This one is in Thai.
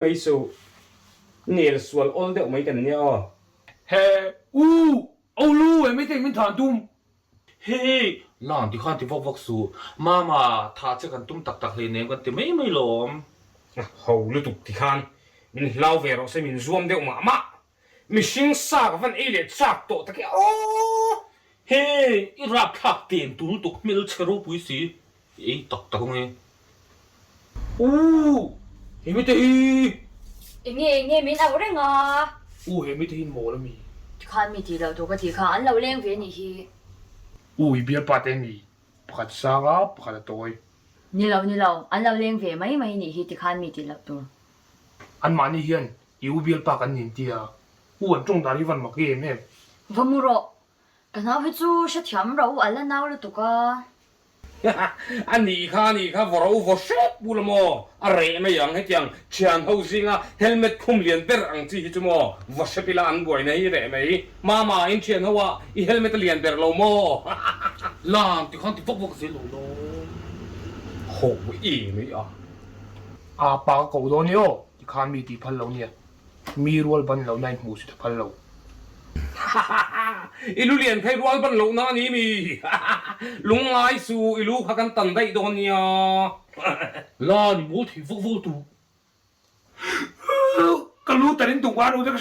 bây giờ nè là xuân ôn đeo mấy cái nhau he ô lu emไม่ถึงมันถอนตุ้มเฮ้หลานที่ข้าที่วอกสูมาถ้าจะกันตุ้มตักเลยเนี่ยกันแต่ไม่หลอม hầu lưu tục thì khan mình lao về rồi sẽ mình zoom đeo mà mình sinh sa cái phần ấy để chặt tổ ta cái ô เฮ้อีรับทักเตียนตุ้มตุกไม่รู้เชื่อรู้ปุ้ยสิไอ้ตักไงอู้เห็นไม่ถึงเงี้ยมินเอาได้งาเห็นไม่ถึงหมอแล้วมี 看咪地了，多个地看，俺老两边你去，อีเบียร์ปาเตนี่ปกัดซากปกัดตัว你老，俺老两边没你去，地看咪地了多。อันมานี่เฮียนอีเบียร์ปากันนินเดียอันจงดาริวันมาเกมเนี่ย我冇咯，跟他会做些甜肉，俺那闹了多个。anh đi kha vợ đâu vợ sếp bu làm mò rẻ mấy yang hết yang chèn hậu sinh helmet khum liền bер ang chi hết mò vợ sếp là ăn buổi này rẻ mấy mà anh chèn hậu helmet liền bер lâu mò ล่างที่ข้างที่ฟกเสียหลง hổ ý mấyปากเก่าตัวนี้ที่ข้ามีที่พันเหล่านี้มีรัวบันเหล่าในหมู่สุดพันเหล่า ilu liền khai rual ban lâu na ni mi lung lai su ilu kha kan tan dai don nia ล่านี่มูที่ฟกตัวกันรู้แต่เรื่องตัวรู้จะ